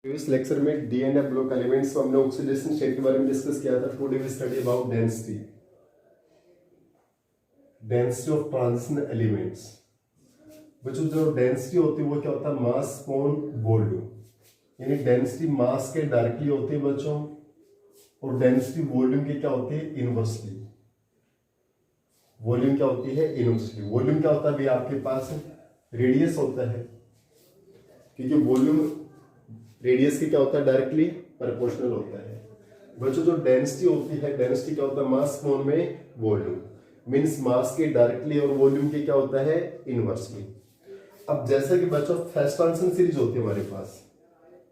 इस लेक्चर में D and F block elements में हमने ऑक्सीडेशन स्टेट के बारे में डिस्कस किया था। Today we study about density of transition elements. बच्चों जो डेंसिटी होती है वो क्या होता है, मास अपॉन वॉल्यूम। यानी डेंसिटी मास के डायरेक्टली होती है बच्चों, और डेंसिटी वॉल्यूम की क्या होती है, इनवर्सली। वॉल्यूम क्या होती है, इनवर्सली। वॉल्यूम क्या होता है भाई, आपके पास रेडियस होता है, क्योंकि वॉल्यूम रेडियस की क्या होता है, डायरेक्टली प्रोपोर्शनल होता है। बच्चों जो डेंसिटी होती है, डेंसिटी क्या होता है, मास अपॉन में वॉल्यूम। मींस मास के डायरेक्टली और वॉल्यूम के क्या होता है, इनवर्सली। अब जैसा कि बच्चों फर्स्ट ट्रांजिशन सीरीज होती है हमारे पास,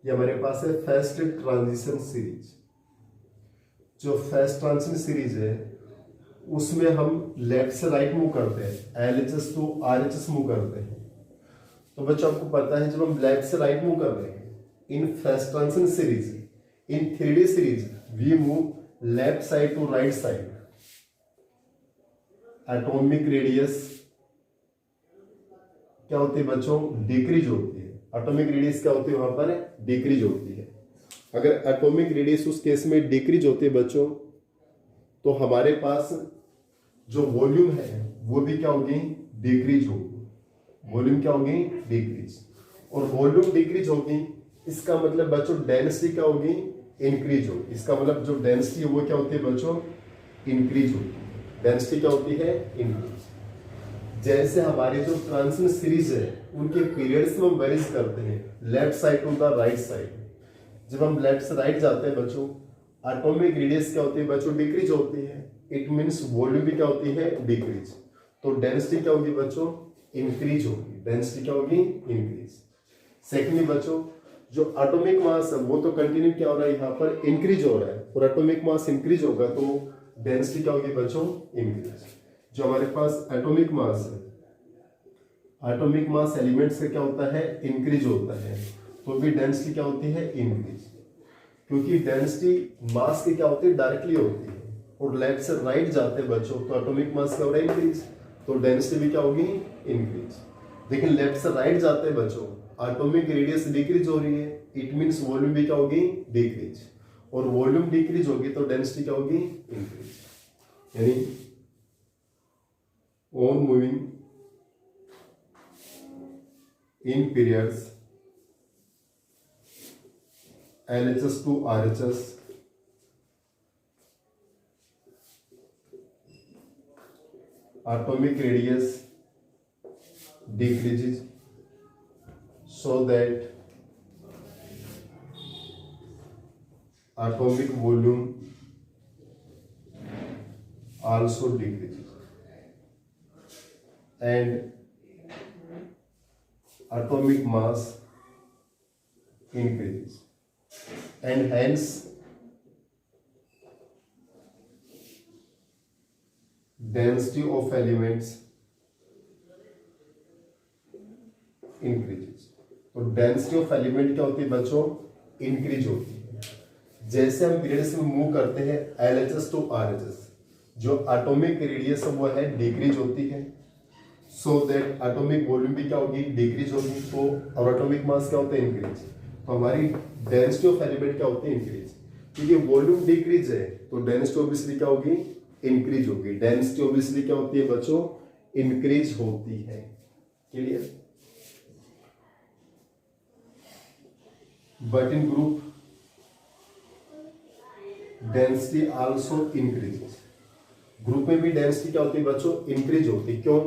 ये हमारे पास है फर्स्ट ट्रांजिशन सीरीज। जो फर्स्ट ट्रांजिशन सीरीज है उसमें हम लेफ्ट से राइट मूव करते हैं, LHS टू RHS मूव करते हैं। तो बच्चों आपको पता है जब हम लेफ्ट से राइट मूव कर रहे हैं in first transition series, in 3D series we move left side to right side. Atomic radius क्या होती है बच्चों, डिक्रीज होती है। एटॉमिक रेडियस क्या होती है, वहां पर डिक्रीज होती है। अगर एटॉमिक रेडियस उस केस में डिक्रीज होती है बच्चों, तो हमारे पास जो वॉल्यूम है वो भी क्या होगी, डिक्रीज होगी। वॉल्यूम क्या होगी, डिक्रीज। और वॉल्यूम डिक्रीज होगी, इसका मतलब बच्चों डेंसिटी क्या होगी, इंक्रीज होगी। इसका मतलब जो डेंसिटी है वो क्या होती है बच्चों, इंक्रीज होती है। डेंसिटी क्या होती है, इंक्रीज। जैसे हमारी जो ट्रांजिशन सीरीज है उनके पीरियड्स में हम वेरीज करते हैं, left side to the right side. जब हम लेफ्ट से राइट जाते हैं बच्चों, एटॉमिक रेडियस क्या होती है बच्चों, डिक्रीज होती है। इट मींस वॉल्यूम भी क्या होती है, डिक्रीज। तो डेंसिटी क्या होगी बच्चों, इंक्रीज होगी। डेंसिटी क्या होगी, इंक्रीज। सेकेंडली बच्चों जो एटॉमिक मास है वो तो कंटिन्यू क्या हो रहा है, यहाँ पर इंक्रीज हो रहा है, और एटॉमिक मास इंक्रीज होगा तो डेंसिटी क्या होगी बच्चों, इंक्रीज। जो हमारे पास एटॉमिक मास है, एटॉमिक मास एलिमेंट्स का क्या होता है, इंक्रीज होता है, तो भी डेंसिटी क्या होती है, इंक्रीज। क्योंकि डेंसिटी मास की क्या होती है, डायरेक्टली होती है, और लेफ्ट से राइट जाते हैं बच्चों तो एटॉमिक मास क्या हो रहा है, इंक्रीज, तो डेंसिटी भी क्या होगी, इंक्रीज। लेकिन लेफ्ट से राइट जाते हैं बच्चों, एटॉमिक रेडियस डिक्रीज हो रही है, इट मींस वॉल्यूम भी क्या होगी, डिक्रीज। और वॉल्यूम डिक्रीज होगी तो डेंसिटी क्या होगी, इंक्रीज। यानी on moving in periods LHS to RHS, atomic radius decreases so that atomic volume also decreases, and atomic mass increases, and hence density of elements increases। तो density of element क्या होती है बच्चों, increase होती है। जैसे हम पीरियड्स में मूव करते हैं LHS टू RHS, जो एटॉमिक रेडियस वो है डिक्रीज होती है, सो दैट एटॉमिक वॉल्यूम भी क्या होगी, डिक्रीज होगी, तो और एटॉमिक मास क्या होता है, इंक्रीज। तो हमारी डेंसिटी ऑफ एलिमेंट क्या होती है, इंक्रीज। क्योंकि वॉल्यूम डिक्रीज है तो डेंसिटी ऑब्वियसली क्या होगी, इंक्रीज होगी। डेंसिटी ऑब्वियसली क्या होती है बच्चों, इंक्रीज होती है। Clear. But in group density also increases. Group में भी डेंसिटी क्या होती है बच्चों, इंक्रीज होती है। क्यों,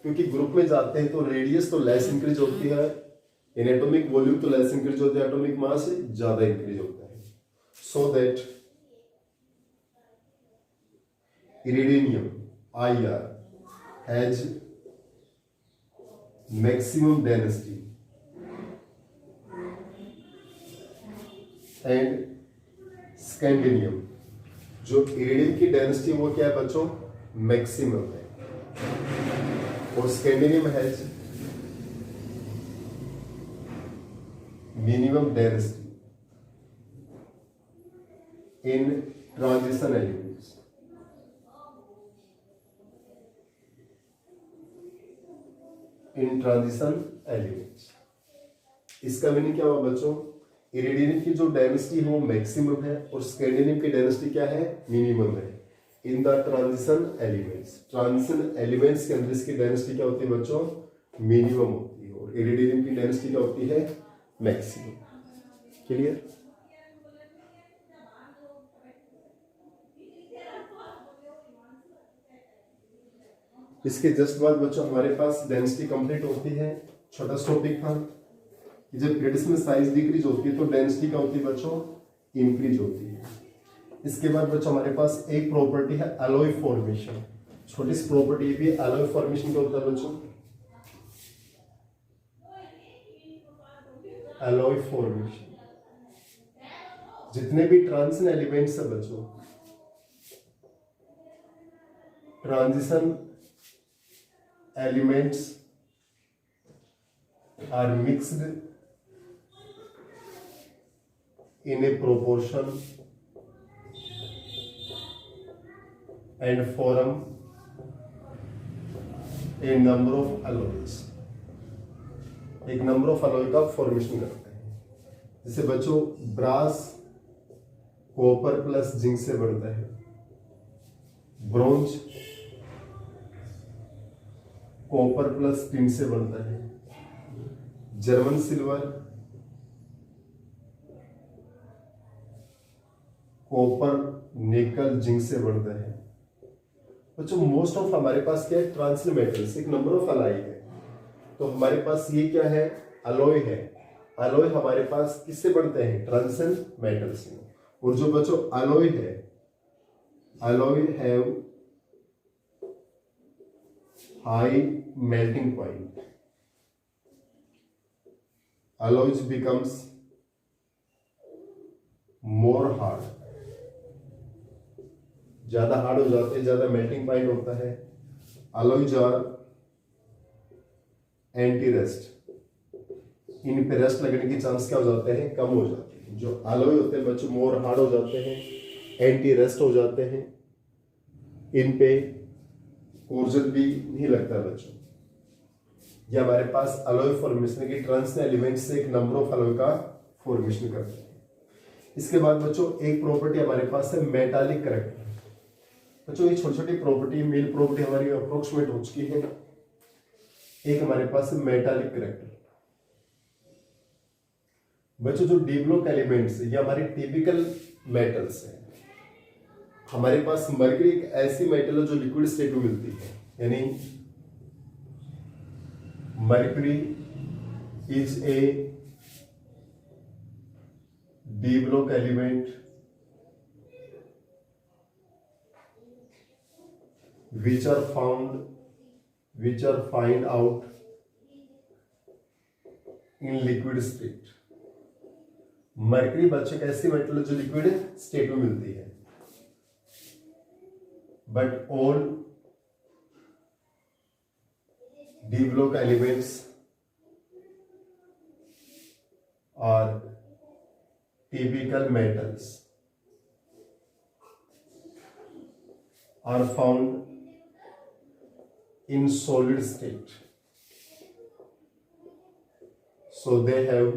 क्योंकि ग्रुप में जाते हैं तो रेडियस तो लेस इंक्रीज होती है, इन एटॉमिक वॉल्यूम तो लेस इंक्रीज होता है, एटॉमिक मास ज्यादा इंक्रीज होता है। So that iridium IR has maximum density and scandium, जो इरिडियम की डेंसिटी वो क्या है बच्चों, मैक्सिमम है, और scandium has minimum density in transition elements. In transition elements. इसका मीनिंग क्या हुआ बच्चों, इरिडियम की जो डेंसिटी है वो मैक्सिमम है और स्कैंडियम की डेंसिटी क्या है, मिनिमम है इन द ट्रांजिशन एलिमेंट्स के अंदर इसकी डेंसिटी क्या होती है बच्चों, मिनिमम होती है और इरिडियम की डेंसिटी क्या होती है, मैक्सिमम। क्लियर? इसके जस्ट बाद बच्चों हमारे पास डेंसिटी कंप्लीट होती है। छोटा टॉपिक था कि जब ग्रेड्स में साइज डिक्रीज होती है तो डेंसिटी क्या होती है बच्चों, इंक्रीज होती है। इसके बाद बच्चों हमारे पास एक प्रॉपर्टी है अलॉय फॉर्मेशन। छोटी सी प्रॉपर्टी भी अलॉय फॉर्मेशन क्या होता है बच्चों, अलॉय फॉर्मेशन। जितने भी ट्रांजिशन एलिमेंट्स है बच्चों, transition elements are mixed in a proportion and form a number of alloys। एक नंबर ऑफ अलॉय का फॉर्मेशन करते हैं। जैसे बच्चों ब्रास कॉपर प्लस जिंक से बनता है, ब्रोंज कॉपर प्लस टिन से बनता है, German silver copper nickel zinc से बनता है। बच्चों मोस्ट ऑफ हमारे पास क्या है, ट्रांजिशन मेटल्स, एक नंबर ऑफ अलॉय है। तो हमारे पास ये क्या है, अलॉय है। अलॉय हमारे पास किससे बनते हैं, ट्रांजिशन मेटल से। और जो बच्चों अलॉय है, alloy have high melting point, alloys becomes more hard, ज्यादा हार्ड हो जाते हैं, ज्यादा मेल्टिंग पॉइंट होता है। alloys are एंटी रेस्ट, इन पे रेस्ट लगने की चांस क्या हो जाते हैं, कम हो जाते हैं। जो alloy होते हैं बच्चों मोर हार्ड हो जाते हैं, एंटी रेस्ट हो जाते हैं, इन पे कोर्जन भी नहीं लगता बच्चों। ये हमारे पास अलॉय फॉर्मेशन की ट्रांजिशन एलिमेंट से एक नंबर ऑफ अलॉय का फॉर्मेशन करते हैं। इसके बाद बच्चों एक प्रॉपर्टी हमारे पास है मेटालिक करैक्टर। बच्चों ये छोटी छोटी प्रॉपर्टी, मेन प्रॉपर्टी हमारी अप्रोक्सीमेट हो चुकी है। एक हमारे पास है मेटालिक करैक्टर। बच्चों जो डी ब्लॉक एलिमेंट्स ये हमारे टिपिकल मेटल्स हैं। हमारे पास मरकरी एक ऐसी मेटल है जो लिक्विड स्टेट में मिलती है, यानी mercury is a d block element which are find out in liquid state। Mercury बच्चे एक ऐसी मेटल है जो लिक्विड स्टेट में मिलती है, but all D block elements are typical metals, are found in solid state, so they have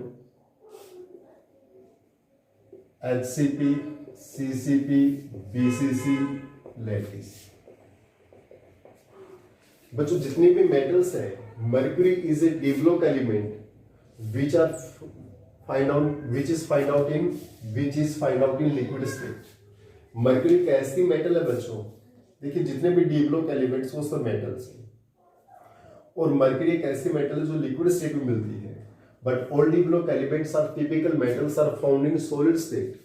HCP, CCP, BCC lattice। बच्चों जितने भी मेटल्स हैं, mercury is A D block element which is find out in liquid state. Mercury एक ऐसी metal है बच्चों, देखिए जितने भी डी ब्लॉक एलिमेंट्स वो सब मेटल्स हैं, और मर्क्यूरी एक ऐसी मेटल है जो लिक्विड स्टेट में मिलती है, but all d block elements are typical metals are found in solid state.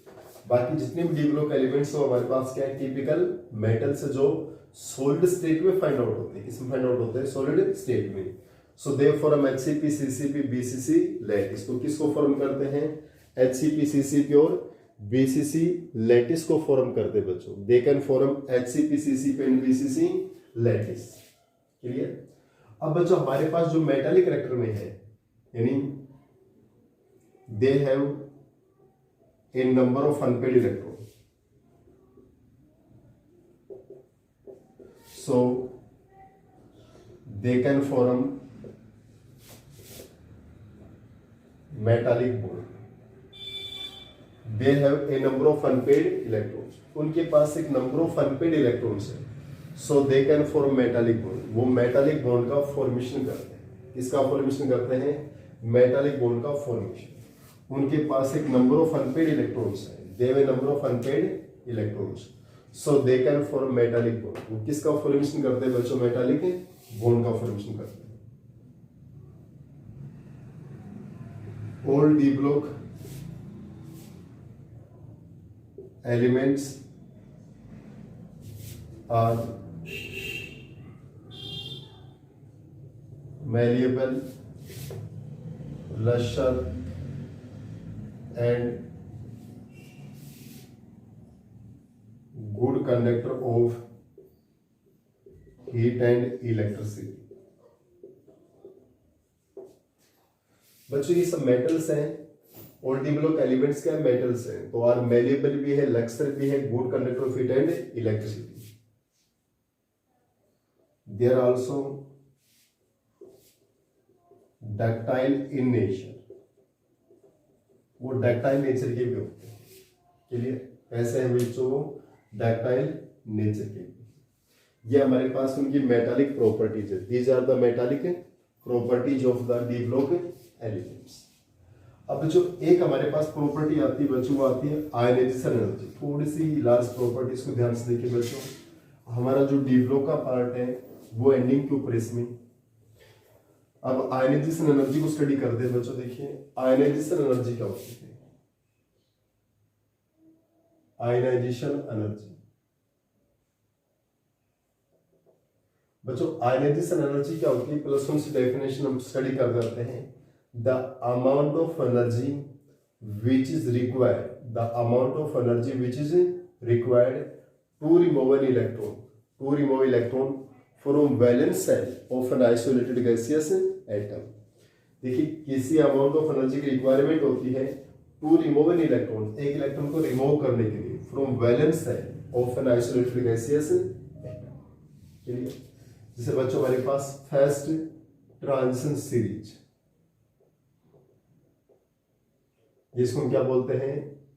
बाकी जितने भी डी ब्लॉक एलिमेंट्स हो हमारे पास क्या है, टिपिकल मेटल्स जो सॉलिड स्टेट में फाइंड आउट होते हैं। किसमें फाइंड आउट होते हैं, सॉलिड स्टेट में। So they form HCP, CCP, BCC lattice. तो किसको फॉर्म करते हैं, HCP, CCP और BCC लैटिस को फॉर्म करते हैं बच्चों। They can form HCP, CCP and BCC lattice. Clear? अब बच्चों हमारे पास जो मेटालिक करैक्टर में है, यानी they have a number of unpaid electron, so they can form metallic bond। They have a number of unpaid electrons, उनके पास एक नंबर ऑफ अनपेड इलेक्ट्रॉन्स है, so they can form metallic bond, वो metallic bond का formation करते हैं। किसका formation करते हैं? मेटालिक बॉन्ड का फॉर्मेशन। उनके पास एक नंबर ऑफ अनपेड इलेक्ट्रॉन्स है, they have a number of unpaid electrons, so they can form metallic bond. वो किसका फॉर्मेशन करते हैं बच्चों? मेटालिक बॉन्ड का फॉर्मेशन करते हैं। All d block elements are malleable, luster and good conductor of heat and electricity। बच्चों ये सब मेटल्स हैं, और डी ब्लॉक एलिमेंट्स क्या मेटल्स हैं, तो आर मेलेबल भी है, लक्सर भी है, good conductor of heat and electricity. They are also ductile in nature, वो डक्टाइल नेचर के भी होते हैं। क्लियर? ऐसे हैं बच्चों डक्टाइल नेचर के भी। ये हमारे पास उनकी मेटालिक प्रॉपर्टीज है। These are the metallic properties of the d block elements. अब जो एक हमारे पास प्रॉपर्टी आती है बच्चों, वो आती है आयनाइजेशन एनर्जी। थोड़ी सी लार्ज प्रॉपर्टीज को ध्यान से देखिए बच्चों। हमारा जो डी ब्लॉक का पार्ट है वो एंडिंग के ऊपर इसमें। अब आयनाइजेशन एनर्जी को स्टडी करते हैं बच्चों। देखिए आयनाइजेशन एनर्जी क्या होती है? आयनाइजेशन एनर्जी बच्चों, आयनाइजेशन एनर्जी क्या होती है? प्लस वन से डेफिनेशन हम स्टडी कर जाते हैं। The amount of energy which is required, the amount of energy which is required to remove an electron, to remove electron from valence shell of an isolated gaseous atom। देखिए किसी amount of energy की requirement होती है to remove an electron, एक electron को remove करने के लिए, from valence shell of an isolated gaseous atom. Clear? जैसे बच्चों हमारे पास फर्स्ट ट्रांजिशन सीरीज, जिसको हम क्या बोलते हैं?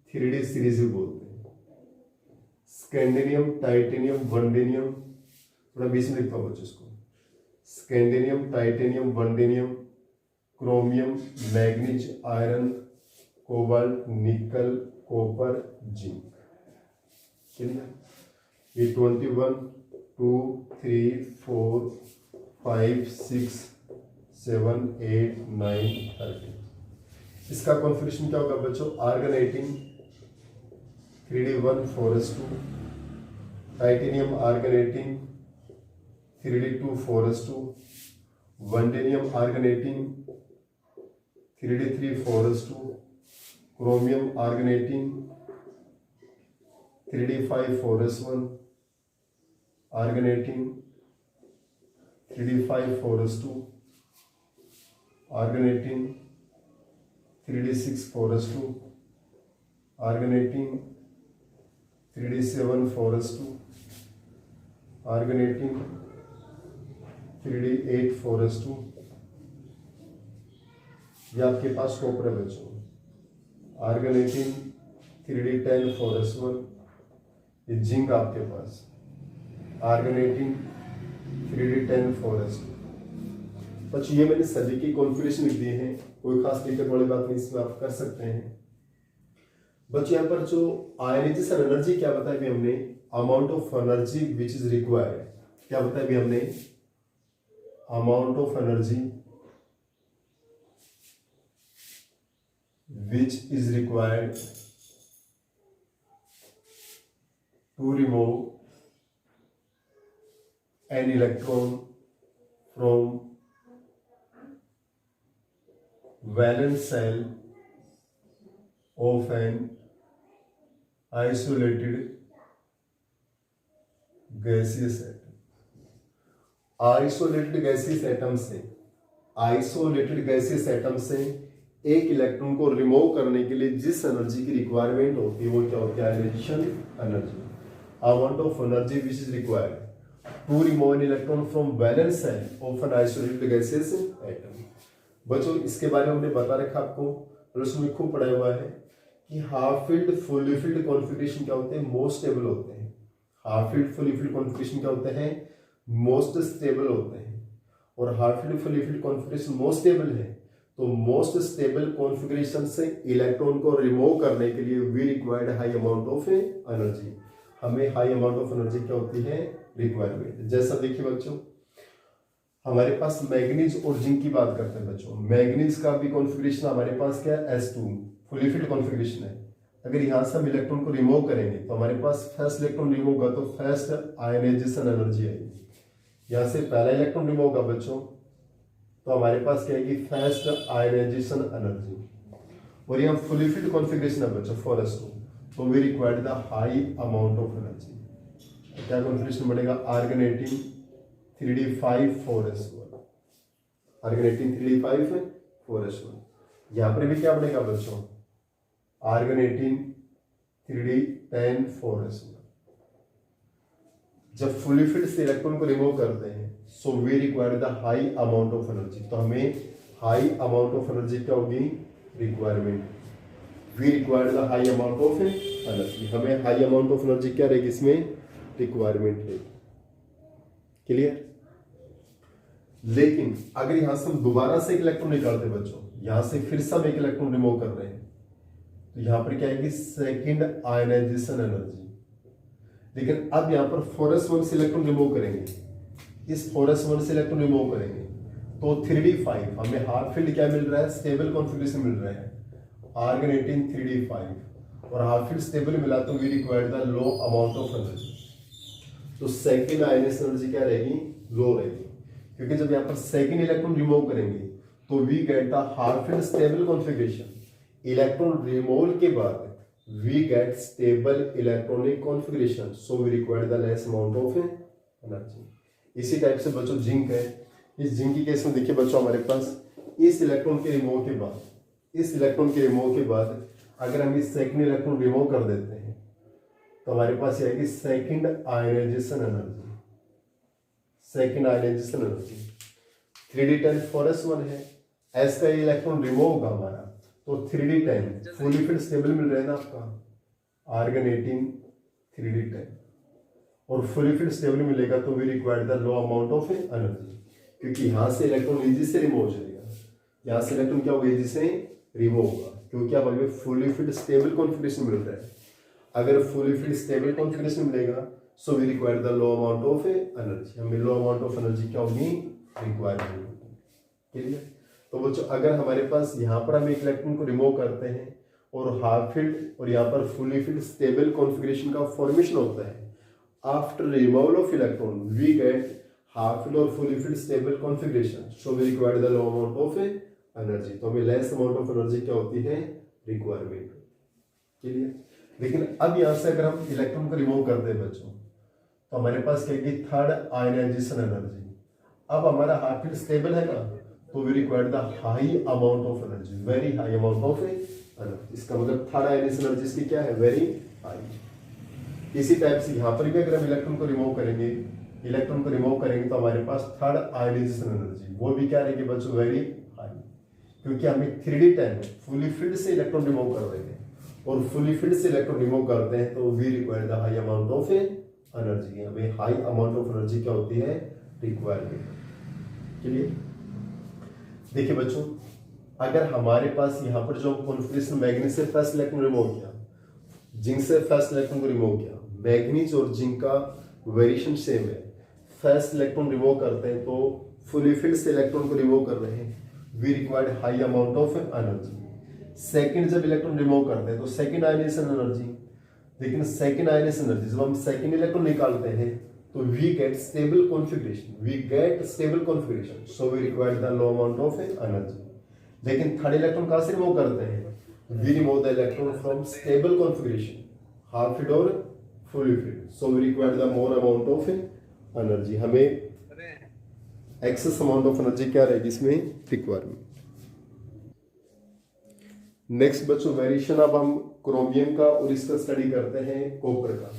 3D सीरीज भी बोलते हैं। स्कैंडिनियम, टाइटेनियम, वनडेनियम, थोड़ा बीच में लिखता हूं बच्चों इसको। Scandium, titanium, vanadium, chromium, manganese, iron, cobalt, nickel, copper, zinc. Clear? ये 21, 2, 3, 4, 5, 6, 7, 8, 9, 13। इसका कॉन्फिगरेशन क्या होगा बच्चों? Argon 18 3D1 4s2, titanium argon 18 3D2 4s2, vanadium argon 18 3D3 4s2, chromium argon 18 3D5 4s1, argon 18 3D5 4s2, argon 18 3D6 4s2, argon 18 3D7 4s2, argon 18 3D8 4s2। ये आपके पास copper है बच्चों। Argon 18 3D10 4s1, ये zinc आपके पास। Argon 18 3D10 4s2। बच्चों ये मैंने सभी की कॉन्फिगरेशन लिख दिए हैं, कोई खास दिक्कत वाली बात नहीं, इसमें आप कर सकते हैं। बच्चों यहाँ पर जो आयनाइजेशन एनर्जी क्या बताया भी हमने? Amount of energy which is required. क्या बताया भी हमने? Amount of energy which is required to remove an electron from valence shell of an isolated gaseous atom। Isolated gaseous atom से, आइसोलेटेड गैसियस एटम से एक इलेक्ट्रॉन को remove करने के लिए जिस एनर्जी की रिक्वायरमेंट होती है वो क्या होती है? Ionisation energy. Amount of energy which is required to remove an electron from valence shell of an isolated gaseous atom. बच्चों इसके बारे में हमने बता रखा आपको, प्लस में खूब पढ़ाया हुआ है कि half filled fully filled configuration क्या होते हैं, मोस्ट स्टेबल होते हैं। Half filled fully filled configuration क्या होते हैं, मोस्ट स्टेबल होते हैं। और half filled fully filled configuration most stable है, तो मोस्ट स्टेबल कॉन्फ़िगरेशन से इलेक्ट्रॉन को रिमूव करने के लिए we required high amount of energy. हमें हाई अमाउंट ऑफ एनर्जी क्या होती है, रिक्वायरमेंट। जैसा देखिए बच्चों, हमारे पास मैग्नीज और जिंक की बात करते हैं बच्चों। मैग्नीज का भी कॉन्फ़िगरेशन हमारे पास क्या है, S2 फुली फील्ड कॉन्फ़िगरेशन है। अगर यहाँ से हम इलेक्ट्रॉन को रिमूव करेंगे तो हमारे पास फर्स्ट इलेक्ट्रॉन रिमूव होगा तो फर्स्ट आयनाइजेशन एनर्जी आएगी। यहाँ से पहला इलेक्ट्रॉन रिमूव होगा बच्चों तो हमारे पास क्या आएगी, फर्स्ट आयनाइजेशन एनर्जी। और यहाँ फुली फील्ड कॉन्फ़िगरेशन है बच्चों फॉर S2, तो we required the high amount of energy. क्या कॉन्फ़िगरेशन बनेगा, argon 18 3d5 4s1, argon 18 3d5 4s1। यहाँ पर भी क्या बनेगा बच्चों, आर्गन 18 3d10 4s1। जब फुली फील्ड से इलेक्ट्रॉन को रिमूव करते हैं so we require the high amount of energy. तो हमें हाई अमाउंट ऑफ एनर्जी क्या होगी, requirement. We require the high amount of energy. हमें हाई अमाउंट ऑफ एनर्जी क्या रहेगी, इसमें रिक्वायरमेंट रहेगी। क्लियर। लेकिन अगर यहां से हम दोबारा से एक इलेक्ट्रॉन निकालते हैं बच्चों, यहां से फिर से हम एक इलेक्ट्रॉन रिमूव कर रहे हैं, तो यहां पर क्या आएगी, सेकंड आयनाइजेशन एनर्जी। लेकिन अब यहां पर 4s1 से इलेक्ट्रॉन रिमूव करेंगे, इस 4s1 से इलेक्ट्रॉन रिमूव करेंगे तो 3d5 हमें हाफ फील्ड क्या मिल रहा है, स्टेबल कॉन्फ़िगरेशन मिल रहा है, आर्गन 18 3d5। और हाफ फील्ड स्टेबल मिला तो we require the low amount of energy. तो सेकंड आयनाइजेशन एनर्जी क्या रहेगी, लो रहेगी, क्योंकि जब यहाँ पर सेकंड इलेक्ट्रॉन रिमूव करेंगे तो we get the half filled stable configuration. Electron removal के बाद we get stable electronic configuration, so we require the less amount of energy. इसी टाइप से बच्चों जिंक है। इस जिंक की केस में देखिए बच्चों, हमारे पास इस इलेक्ट्रॉन के रिमूव के बाद, इस इलेक्ट्रॉन के रिमूव के बाद अगर हम इस सेकंड इलेक्ट्रॉन रिमूव कर देते हैं तो हमारे पास आएगी second ionisation energy. Second ionisation energy 3d10 4s1 है। S का ये इलेक्ट्रॉन रिमूव होगा हमारा तो 3d10 फुली फील्ड स्टेबल मिल रहा है ना आपका, आर्गन 18 3d10। और फुली फील्ड स्टेबल मिलेगा तो we require the low amount of energy, क्योंकि यहां से इलेक्ट्रॉन इजी से रिमूव हो जाएगा। यहां से इलेक्ट्रॉन क्या होगा, इजी से रिमूव होगा, क्योंकि अब हमें फुली फील्ड स्टेबल कॉन्फ़िगरेशन मिल रहा है। अगर फुली फील्ड स्टेबल कॉन्फ़िगरेशन मिलेगा so we require the low amount of energy. हमें लो अमाउंट ऑफ एनर्जी क्या होगी, रिक्वायरमेंट होगी। क्लियर। तो बच्चों अगर हमारे पास यहाँ पर हम एक इलेक्ट्रॉन को रिमूव करते हैं और हाफ फील्ड और यहाँ पर फुली फील्ड स्टेबल कॉन्फ़िगरेशन का फॉर्मेशन होता है, after removal of electron we get half filled और fully filled stable configuration, so we require the low amount of energy. तो हमें लेस अमाउंट ऑफ एनर्जी क्या होती है, रिक्वायरमेंट। क्लियर। लेकिन अब यहाँ से अगर हम इलेक्ट्रॉन को रिमूव करते हैं बच्चों तो हमारे पास क्या है, थर्ड आयनाइजेशन एनर्जी। अब हमारा हाफ फील्ड स्टेबल है ना, तो we require the high amount of energy, very high amount of energy. इसका मतलब थर्ड आयनाइजेशन एनर्जी इसकी क्या है, वेरी हाई। इसी टाइप से यहाँ पर भी अगर हम इलेक्ट्रॉन को रिमूव करेंगे, इलेक्ट्रॉन को रिमूव करेंगे तो हमारे पास थर्ड आयनाइजेशन एनर्जी वो भी क्या रहेगी बच्चों, वेरी हाई, क्योंकि हमें 3d10 फुली फील्ड से इलेक्ट्रॉन रिमूव कर रहे हैं और फुली फील्ड से इलेक्ट्रॉन रिमूव करते हैं तो we require the high amount of energy. हमें हाई अमाउंट ऑफ एनर्जी क्या होती है, रिक्वायरमेंट। क्लियर। देखिए बच्चों, अगर हमारे पास यहाँ पर जो कॉन्फ़िगरेशन मैग्नीज से फर्स्ट इलेक्ट्रॉन रिमूव किया, जिंक से फर्स्ट इलेक्ट्रॉन को रिमूव किया, मैग्नीज और जिंक का वेरिएशन सेम है। फर्स्ट इलेक्ट्रॉन रिमूव करते हैं तो फुली फील्ड से इलेक्ट्रॉन को रिमूव कर रहे हैं, we required high amount of energy. Second जब इलेक्ट्रॉन रिमूव करते हैं तो सेकंड आयनाइजेशन एनर्जी, लेकिन सेकंड आयनाइजेशन एनर्जी जब हम सेकंड इलेक्ट्रॉन निकालते हैं तो we get stable configuration, we get stable configuration, so we require the low amount of energy. लेकिन थर्ड इलेक्ट्रॉन कहां से रिमूव करते हैं, we remove the electron from stable configuration, half filled और fully filled, so we require the more amount of energy. हमें excess amount of energy क्या रहेगी इसमें, रिक्वायरमेंट। नेक्स्ट बच्चों वेरिएशन, अब हम क्रोमियम का और इसका स्टडी करते हैं कॉपर का।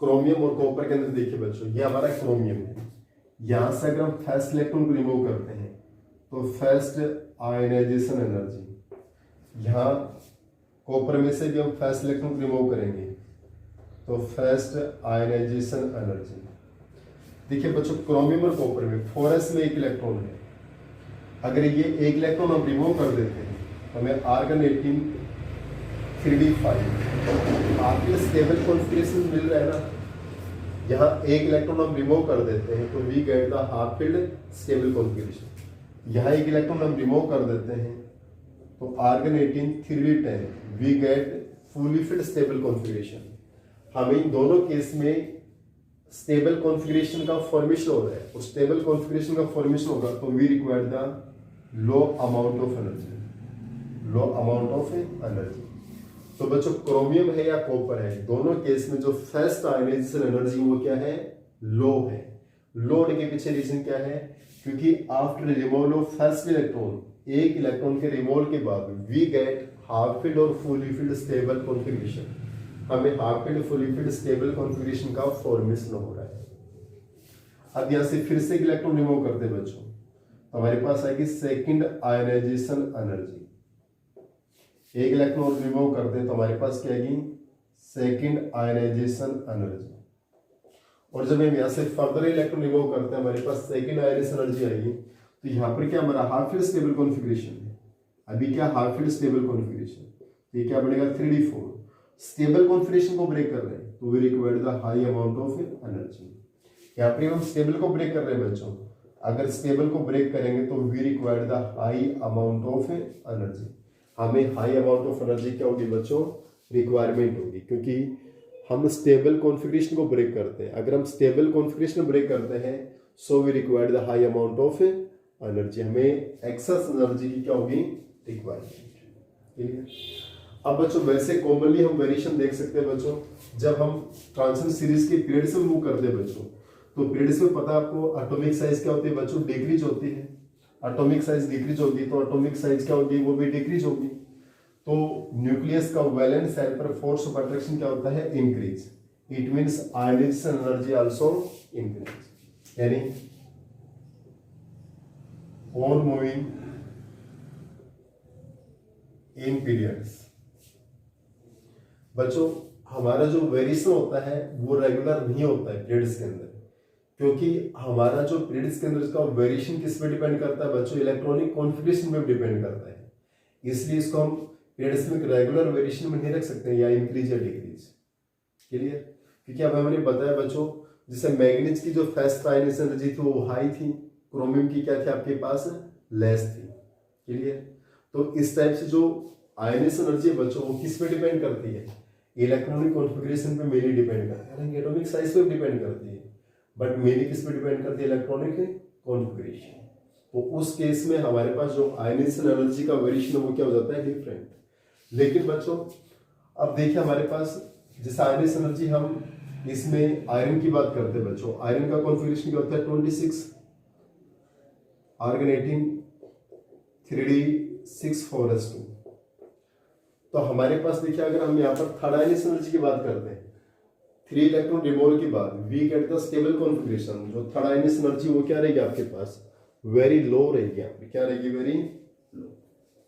क्रोमियम और कॉपर के अंदर देखिए बच्चों, ये हमारा क्रोमियम है। यहां से अगर हम फर्स्ट इलेक्ट्रॉन को रिमूव करते हैं तो फर्स्ट आयनाइजेशन एनर्जी, यहाँ कॉपर में से भी हम फर्स्ट इलेक्ट्रॉन रिमूव करेंगे तो फर्स्ट आयनाइजेशन एनर्जी। देखिए बच्चों, क्रोमियम और कॉपर में 4s में एक इलेक्ट्रॉन है, अगर ये एक इलेक्ट्रॉन हम रिमूव कर देते हैं तो हमें आर्गन 18 3d5 आपके स्टेबल कॉन्फिगरेशन मिल रहा है ना। यहाँ एक इलेक्ट्रॉन हम रिमूव कर देते हैं तो we get the half filled stable configuration. यहाँ एक इलेक्ट्रॉन हम रिमूव कर देते हैं तो argon 18 3d10 we get fully filled stable configuration. हमें इन दोनों केस में स्टेबल कॉन्फिगरेशन का फॉर्मेशन हो रहा है, और स्टेबल कॉन्फिगरेशन का फॉर्मेशन होगा तो we require the low amount of energy, low amount of energy. तो बच्चों, क्रोमियम है या कॉपर है, दोनों केस में जो फर्स्ट आयनाइजेशन एनर्जी वो क्या है, लो है। लो होने के पीछे रीजन क्या है, क्योंकि after removal of first electron, एक इलेक्ट्रॉन के रिमूवल के बाद वी गेट हाफ फील्ड और फुली फील्ड स्टेबल कॉन्फिगरेशन। हमें half filled fully filled stable configuration का फॉर्मेशन हो रहा है। अब यहां से फिर से एक इलेक्ट्रॉन रिमूव करते हैं बच्चों, तो हमारे पास आएगी सेकंड आयनाइजेशन एनर्जी। एक इलेक्ट्रॉन रिमूव करते हैं तो हमारे पास क्या आएगी, सेकंड आयनाइजेशन एनर्जी। और जब हम यहां से फर्दर इलेक्ट्रॉन रिमूव करते हैं हमारे पास सेकंड आयनाइजेशन एनर्जी आएगी। तो यहाँ पर क्या हमारा हाफ फील्ड स्टेबल कॉन्फिगरेशन है, अभी क्या हाफ फील्ड स्टेबल कॉन्फिगरेशन, ये क्या बनेगा 3d4। स्टेबल कॉन्फिगरेशन को ब्रेक कर रहे हैं तो we require the high amount of energy. यहाँ पर हम स्टेबल को ब्रेक कर रहे हैं बच्चों, अगर स्टेबल को ब्रेक करेंगे तो we require the high amount of energy. हमें हाई अमाउंट ऑफ एनर्जी क्या होगी बच्चों, रिक्वायरमेंट होगी, क्योंकि हम स्टेबल कॉन्फिगरेशन को ब्रेक करते हैं। अगर हम स्टेबल कॉन्फिगरेशन ब्रेक करते हैं so we require the high amount of energy, हमें एक्सेस एनर्जी की क्या होगी, रिक्वायरमेंट। क्लियर। अब बच्चों, वैसे कॉमनली हम वेरिएशन देख सकते हैं बच्चों, जब हम ट्रांजिशन सीरीज के पीरियड से मूव करते हैं बच्चों, तो पीरियड्स में पता है आपको एटॉमिक साइज क्या होती है बच्चों, डिक्रीज होती है। एटॉमिक साइज डिक्रीज होगी तो एटॉमिक साइज क्या होगी, वो भी डिक्रीज होगी। तो न्यूक्लियस का वैलेंस शेल पर फोर्स ऑफ अट्रैक्शन क्या होता है, increase. It means ionisation energy also increase, यानी ऑन मूविंग इन पीरियड्स। बच्चों, हमारा जो वेरिएशन होता है वो रेगुलर नहीं होता है पीरियड्स के अंदर, क्योंकि हमारा जो पीरियड्स के अंदर का वेरिएशन किस पे डिपेंड करता है बच्चों, इलेक्ट्रॉनिक कॉन्फिगरेशन पे डिपेंड करता है। इसलिए इसको हम पीरियड्स में रेगुलर वेरिएशन में नहीं रख सकते या इंक्रीज या डिक्रीज। क्लियर। क्योंकि अब हमने बताया बच्चों, जैसे मैग्नीज की जो फर्स्ट आयनाइजेशन एनर्जी थी वो हाई थी, क्रोमियम की क्या थी आपके पास, लेस थी। क्लियर। तो इस टाइप से जो आयनाइजेशन एनर्जी है बच्चों वो किस पे डिपेंड करती है, इलेक्ट्रॉनिक कॉन्फिगरेशन पे मेनली डिपेंड करती है, एटॉमिक साइज पे डिपेंड करती है, बट मेनली किस पे डिपेंड करती है, इलेक्ट्रॉनिक कॉन्फिगरेशन। तो उस केस में हमारे पास जो आयनाइजेशन एनर्जी का वेरिएशन है वो क्या हो जाता है, डिफरेंट। लेकिन बच्चों, अब देखिए हमारे पास जैसे आयनाइजेशन एनर्जी, हम इसमें आयरन की बात करते हैं बच्चों, आयरन का कॉन्फिगरेशन क्या होता है 26, आर्गन 18 3d6 4s2। तो हमारे पास देखिए, अगर हम यहाँ पर थर्ड आयनाइजेशन एनर्जी की बात करते हैं, 3 इलेक्ट्रॉन रिमूवल के बाद we get the stable configuration. जो थर्ड आयनाइजेशन एनर्जी वो क्या रहेगी आपके पास, वेरी लो रहेगी, यहाँ पे क्या रहेगी, वेरी लो।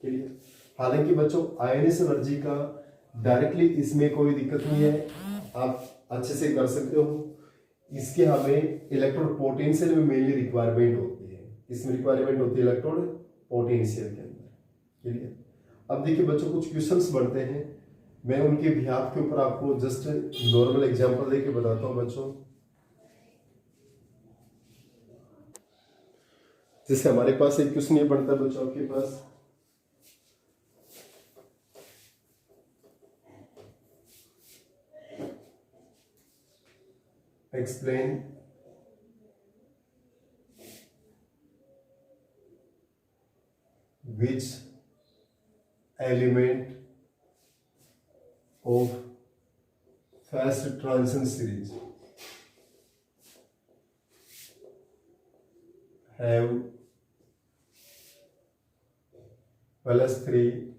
क्लियर। हालांकि बच्चों, आयनाइजेशन एनर्जी का डायरेक्टली इसमें कोई दिक्कत नहीं है, आप अच्छे से कर सकते हो। इसके हमें इलेक्ट्रोड पोटेंशियल में मेनली रिक्वायरमेंट होती है, इसमें रिक्वायरमेंट होती है इलेक्ट्रोड पोटेंशियल के अंदर। क्लियर। अब देखिए बच्चों, कुछ क्वेश्चंस बनते हैं, मैं उनके बिहाफ के ऊपर आपको जस्ट नॉर्मल एग्जांपल देके बताता हूं बच्चों। जैसे हमारे पास एक क्वेश्चन ये बनता है बच्चों आपके पास, explain which element of first transition series have +3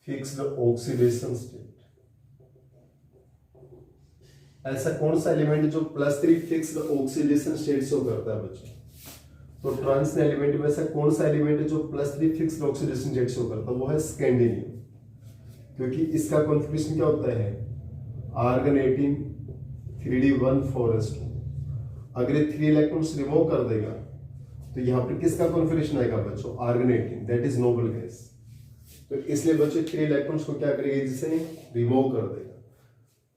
fixed oxidation state। ऐसा कौन सा एलिमेंट जो +3 फिक्स्ड ऑक्सीडेशन स्टेट शो करता है बच्चों? तो ट्रांजिशन एलिमेंट में से कौन सा एलिमेंट है जो +3 फिक्स्ड ऑक्सीडेशन स्टेट शो करता है? वो है स्कैंडिनियम। क्योंकि इसका कॉन्फ़िगरेशन क्या होता है, आर्गन 18 3d1 4s2। अगर ये 3 इलेक्ट्रॉन्स रिमूव कर देगा तो यहाँ पर किसका कॉन्फ़िगरेशन आएगा बच्चों, argon 18, that is noble gas. तो इसलिए बच्चों 3 इलेक्ट्रॉन्स को क्या करेगा, जिसे रिमूव कर देगा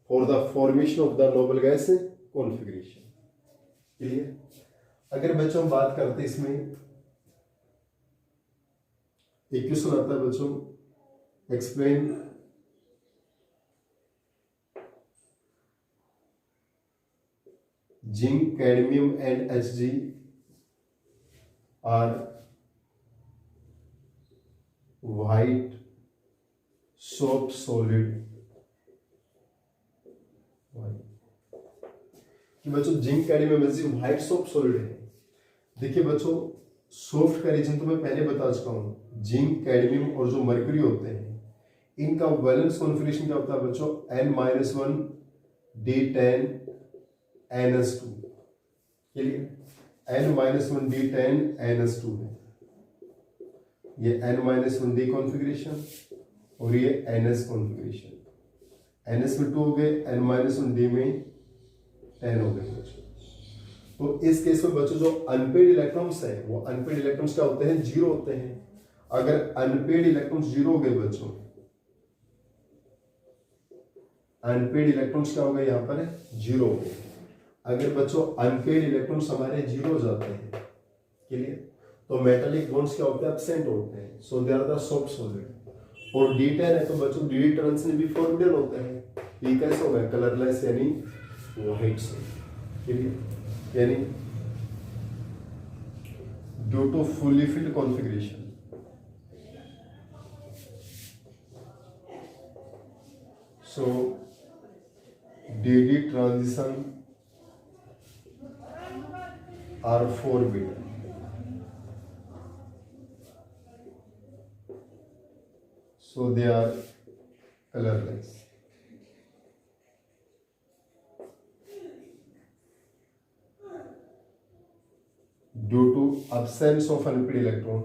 for the formation of the noble gas configuration. Clear. अगर बच्चों बात करते हैं इसमें एक क्वेश्चन आता है बच्चों, explain zinc cadmium and Hg are white soft solid. कि बच्चों zinc cadmium Hg white soft solid है। देखिए बच्चों सॉफ्ट का रीजन तो मैं पहले बता चुका हूं, जिंक कैडमियम और जो मर्क्यूरी होते हैं इनका वैलेंस कॉन्फ़िगरेशन क्या होता है बच्चों, N-1 D10 NS2। Clear, N-1 D10 NS2 है, ये N-1 D कॉन्फ़िगरेशन और ये NS कॉन्फ़िगरेशन। NS में 2 हो गए, N-1 D में 10 हो गए बच्चों। तो इस केस में बच्चों जो अनपेड इलेक्ट्रॉन्स है वो अनपेड इलेक्ट्रॉन्स क्या होते हैं, जीरो होते हैं। अगर अनपेड इलेक्ट्रॉन्स जीरो हो गए बच्चों, अनपेड इलेक्ट्रॉन्स क्या हो गए, यहाँ पर जीरो हो गए। अगर बच्चों अनपेड इलेक्ट्रॉन्स हमारे जीरो हो जाते हैं, क्लियर, तो मेटालिक बॉन्ड्स क्या होते हैं, एब्सेंट होते हैं, so they are the soft solid. और D10 है तो बच्चों डी ट्रांजिशन भी फॉरबिडन होता है, ये कैसे होगा, कलरलेस यानी व्हाइट से, क्लियर, यानी due to fully filled configuration. So DD transition are forbidden। So they are colorless। Due to absence of unpaid electron,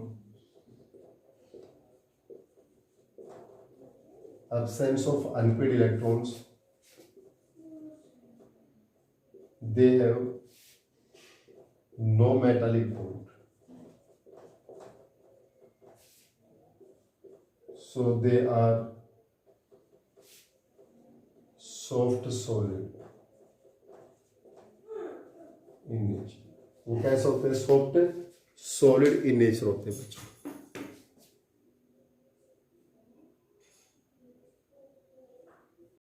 absence of unpaid electrons, they have no metallic bond, so they are soft solid in nature। वो कैसे होते हैं, soft solid in nature होते हैं बच्चों।